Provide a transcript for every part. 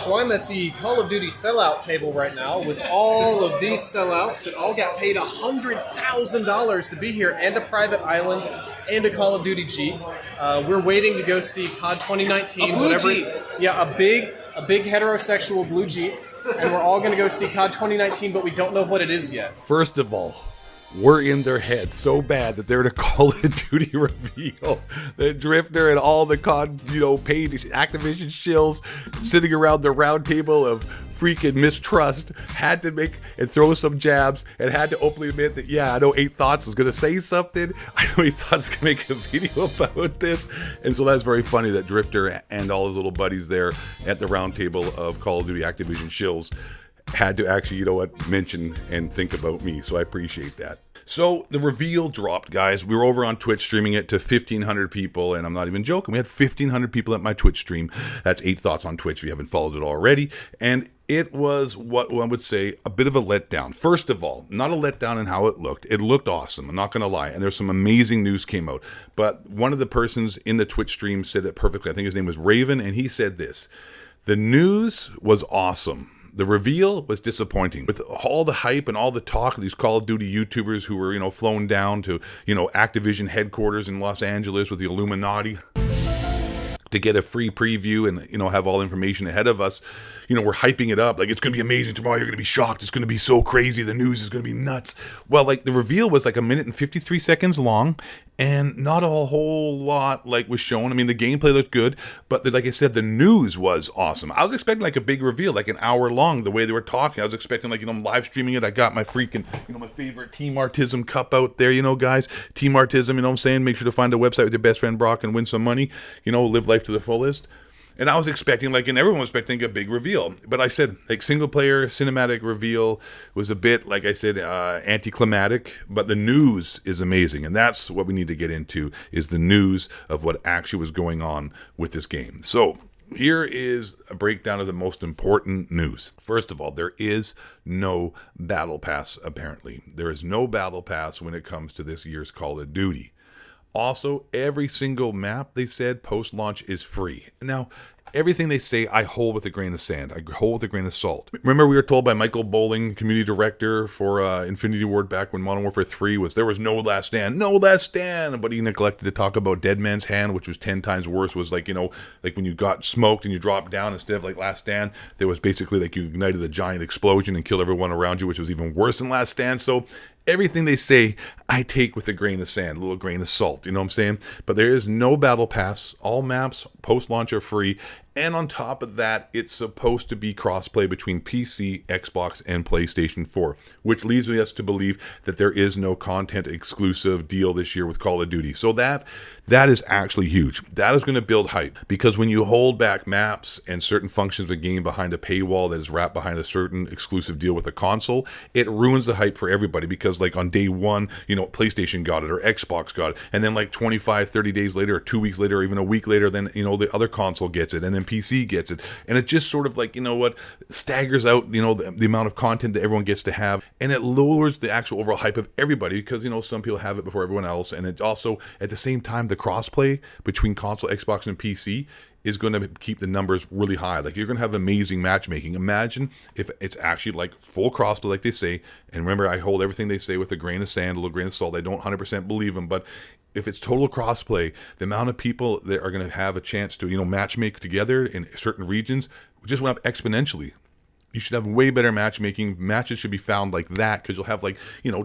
So I'm at the Call of Duty sellout table right now with all of these sellouts that all got paid $100,000 to be here, and a private island, and a Call of Duty Jeep. We're waiting to go see COD 2019. A blue Jeep. Yeah, a big heterosexual blue Jeep, and we're all going to go see COD 2019, but we don't know what it is yet. First of all, we're in their head so bad that they're to Call of Duty reveal. The Drifter and all the COD, paid Activision shills sitting around the round table of freaking mistrust had to make and throw some jabs and had to openly admit that, yeah, I know 8 Thoughts was going to say something. I know 8 Thoughts going to make a video about this. And so that's very funny that Drifter and all his little buddies there at the round table of Call of Duty Activision shills had to actually, mention and think about me. So I appreciate that. So the reveal dropped, guys. We were over on Twitch streaming it to 1,500 people, and I'm not even joking. We had 1,500 people at my Twitch stream. That's 8 Thoughts on Twitch if you haven't followed it already. And it was what one would say a bit of a letdown. First of all, not a letdown in how it looked. It looked awesome, I'm not going to lie. And there's some amazing news came out. But one of the persons in the Twitch stream said it perfectly. I think his name was Raven, and he said this: the news was awesome. The reveal was disappointing. With all the hype and all the talk of these Call of Duty YouTubers who were, flown down to, Activision headquarters in Los Angeles with the Illuminati to get a free preview and, have all information ahead of us. We're hyping it up like it's going to be amazing tomorrow. You're going to be shocked. It's going to be so crazy. The news is going to be nuts. Well, the reveal was 1 minute and 53 seconds long, and not a whole lot was shown. I mean, the gameplay looked good, but like I said, the news was awesome. I was expecting a big reveal, an hour long, the way they were talking. I was expecting I'm live streaming it. I got my freaking, my favorite Team Artism cup out there, guys. Team Artism, what I'm saying? Make sure to find a website with your best friend Brock and win some money. Live life to the fullest. And I was expecting, and everyone was expecting a big reveal. But I said, single player cinematic reveal was a bit, like I said, anticlimactic. But the news is amazing. And that's what we need to get into, is the news of what actually was going on with this game. So here is a breakdown of the most important news. First of all, there is no battle pass, apparently. There is no battle pass when it comes to this year's Call of Duty. Also, every single map, they said, post-launch is free. Now, everything they say, I hold with a grain of sand. I hold with a grain of salt. Remember, we were told by Michael Bowling, community director for Infinity Ward back when Modern Warfare 3 there was no last stand. No last stand! But he neglected to talk about Dead Man's Hand, which was 10 times worse. Was when you got smoked and you dropped down instead of last stand, there was basically you ignited a giant explosion and killed everyone around you, which was even worse than last stand. So everything they say, I take with a grain of sand, a little grain of salt, you know what I'm saying? But there is no battle pass. All maps post-launch are free. And on top of that, it's supposed to be crossplay between PC, Xbox, and PlayStation 4, which leads us to believe that there is no content exclusive deal this year with Call of Duty. So that is actually huge. That is going to build hype, because when you hold back maps and certain functions of the game behind a paywall that is wrapped behind a certain exclusive deal with a console, it ruins the hype for everybody, because on day one, PlayStation got it or Xbox got it, and then 25, 30 days later, or 2 weeks later, or even a week later, then the other console gets it, and then PC gets it, and it just sort of staggers out the amount of content that everyone gets to have, and it lowers the actual overall hype of everybody, because some people have it before everyone else. And it also, at the same time, the crossplay between console, Xbox, and PC is going to keep the numbers really high. You're going to have amazing matchmaking. Imagine if it's actually full crossplay, like they say. And remember, I hold everything they say with a grain of sand, a little grain of salt. I don't 100% believe them, but if it's total crossplay, the amount of people that are going to have a chance to matchmake together in certain regions just went up exponentially. You should have way better matchmaking. Matches should be found like that, because you'll have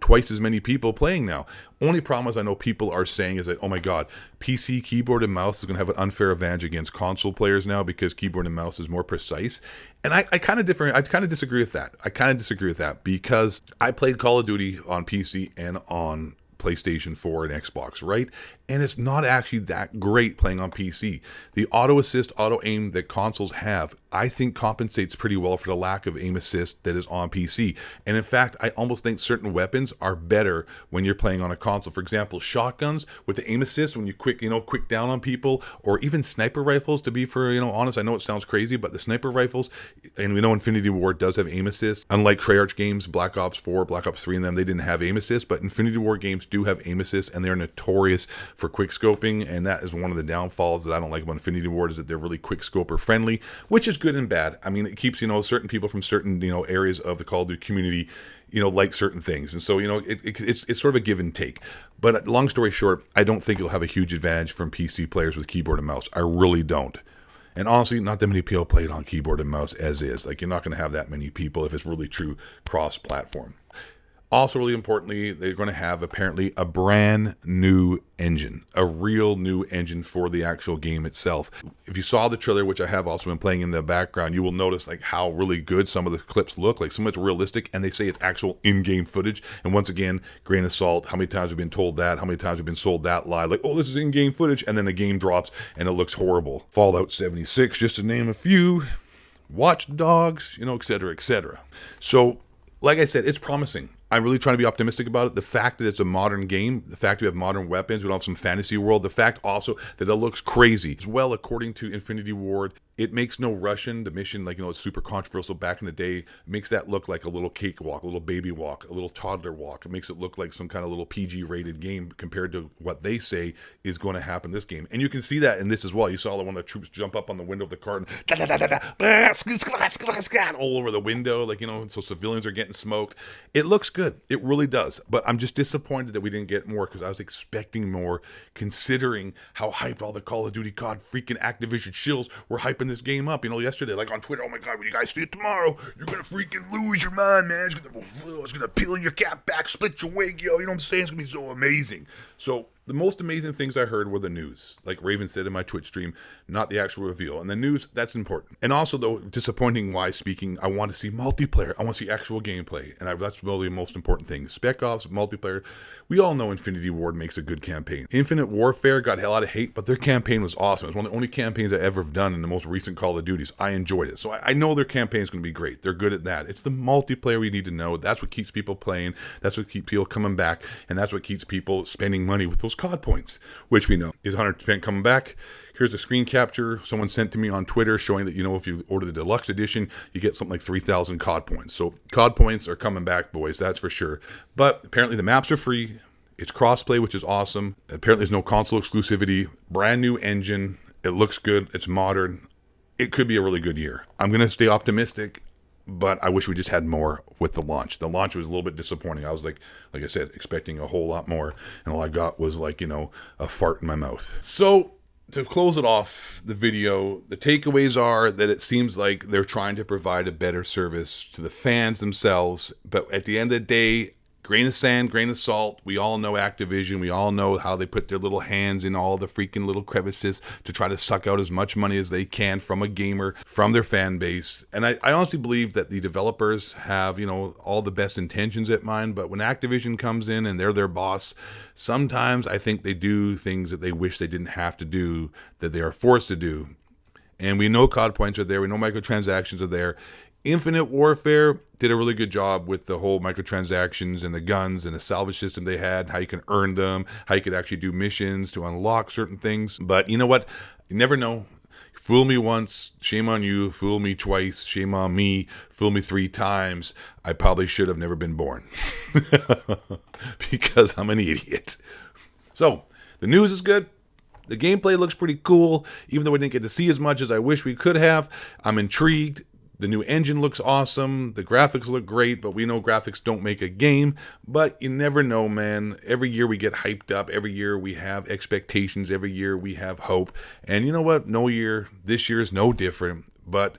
twice as many people playing now. Only problem is, I know people are saying is that, oh my god, PC keyboard and mouse is going to have an unfair advantage against console players now, because keyboard and mouse is more precise. And I kind of disagree with that. I kind of disagree with that, because I played Call of Duty on PC and on PlayStation 4 and Xbox, right? And it's not actually that great playing on PC. The auto assist, auto aim that consoles have, I think compensates pretty well for the lack of aim assist that is on PC. And in fact, I almost think certain weapons are better when you're playing on a console. For example, shotguns with the aim assist, when you quick down on people, or even sniper rifles, to be honest. I know it sounds crazy, but the sniper rifles, and we know Infinity Ward does have aim assist. Unlike Treyarch games, Black Ops 4, Black Ops 3 and them, they didn't have aim assist, but Infinity Ward games do have aim assist, and they're notorious for quick scoping, and that is one of the downfalls that I don't like about Infinity Ward, is that they're really quick scoper friendly, which is good and bad. I mean, it keeps, certain people from certain, areas of the Call of Duty community, like certain things. And so, it's sort of a give and take. But long story short, I don't think you'll have a huge advantage from PC players with keyboard and mouse. I really don't. And honestly, not that many people play it on keyboard and mouse as is. Like, you're not going to have that many people if it's really true cross-platform. Also, really importantly, they're going to have apparently a brand new engine, a real new engine for the actual game itself. If you saw the trailer, which I have also been playing in the background, you will notice like how really good some of the clips look, like so much realistic, and they say it's actual in-game footage. And once again, grain of salt, how many times we've been told that, how many times we've been sold that lie, like, oh, this is in-game footage, and then the game drops and it looks horrible. Fallout 76, just to name a few, Watch Dogs, etc., etc. So, like I said, it's promising. I'm really trying to be optimistic about it. The fact that it's a modern game, the fact we have modern weapons, we don't have some fantasy world, the fact also that it looks crazy. As well, according to Infinity Ward, it makes no Russian. The mission, like, it's super controversial back in the day. It makes that look like a little cakewalk, a little baby walk, a little toddler walk. It makes it look like some kind of little PG-rated game compared to what they say is going to happen in this game. And you can see that in this as well. You saw one of the troops jump up on the window of the car and all over the window, like, so civilians are getting smoked. It looks good. It really does. But I'm just disappointed that we didn't get more, because I was expecting more, considering how hyped all the Call of Duty COD freaking Activision shills were hyping this game up. Yesterday, like on Twitter, oh my God, when you guys see it tomorrow, you're going to freaking lose your mind, man. It's going to peel your cap back, split your wig, yo. You know what I'm saying? It's going to be so amazing. So, the most amazing things I heard were the news. Like Raven said in my Twitch stream, not the actual reveal. And the news, that's important. And also, though, disappointing-wise speaking, I want to see multiplayer. I want to see actual gameplay. And that's really the most important thing. Spec Ops, multiplayer. We all know Infinity Ward makes a good campaign. Infinite Warfare got a lot of hate, but their campaign was awesome. It was one of the only campaigns I ever have done in the most recent Call of Duties. I enjoyed it. So I know their campaign is going to be great. They're good at that. It's the multiplayer we need to know. That's what keeps people playing. That's what keeps people coming back. And that's what keeps people spending money with those COD points, which we know is 100% coming back. Here's a screen capture someone sent to me on Twitter showing that, if you order the deluxe edition, you get something like 3,000 COD points. So COD points are coming back, boys, that's for sure. But apparently the maps are free. It's crossplay, which is awesome. Apparently there's no console exclusivity. Brand new engine. It looks good. It's modern. It could be a really good year. I'm going to stay optimistic, but I wish we just had more with the launch. The launch was a little bit disappointing. I was like I said, expecting a whole lot more, and all I got was like, a fart in my mouth. So to close it off, the video, the takeaways are that it seems like they're trying to provide a better service to the fans themselves, but at the end of the day, grain of sand, grain of salt. We all know Activision. We all know how they put their little hands in all the freaking little crevices to try to suck out as much money as they can from a gamer, from their fan base. And I honestly believe that the developers have, all the best intentions at mind. But when Activision comes in and they're their boss, sometimes I think they do things that they wish they didn't have to do, that they are forced to do. And we know COD points are there. We know microtransactions are there. Infinite Warfare did a really good job with the whole microtransactions and the guns and the salvage system they had, how you can earn them, how you could actually do missions to unlock certain things. But you know what? You never know. Fool me once, shame on you. Fool me twice, shame on me. Fool me 3 times. I probably should have never been born. Because I'm an idiot. So, the news is good. The gameplay looks pretty cool, even though we didn't get to see as much as I wish we could have. I'm intrigued. The new engine looks awesome. The graphics look great, but we know graphics don't make a game. But you never know, man. Every year we get hyped up. Every year we have expectations. Every year we have hope. And you know what? This year is no different. But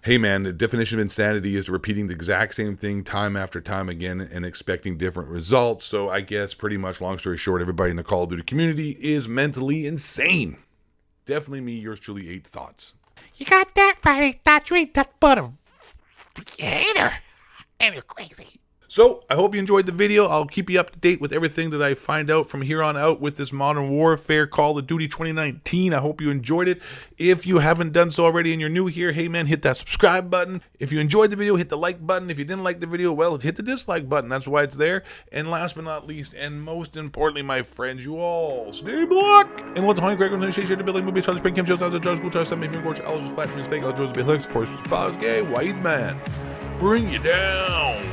hey, man, the definition of insanity is repeating the exact same thing time after time again and expecting different results. So I guess pretty much, long story short, everybody in the Call of Duty community is mentally insane. Definitely me, yours truly, 8 Thoughts. You got that right? Thought you ain't that but a hater. And you're crazy. So, I hope you enjoyed the video. I'll keep you up to date with everything that I find out from here on out with this Modern Warfare Call of Duty 2019. I hope you enjoyed it. If you haven't done so already and you're new here, hey man, hit that subscribe button. If you enjoyed the video, hit the like button. If you didn't like the video, well, hit the dislike button. That's why it's there. And last but not least, and most importantly, my friends, you all stay black. And what the honey, Greg, share the building, movies, tons of spring, Kim shows, the judge, go to some, make me gorge, Alice, flat, fake, I'll Joseph, Hooks, Force, Foz, gay, white man. Bring you down.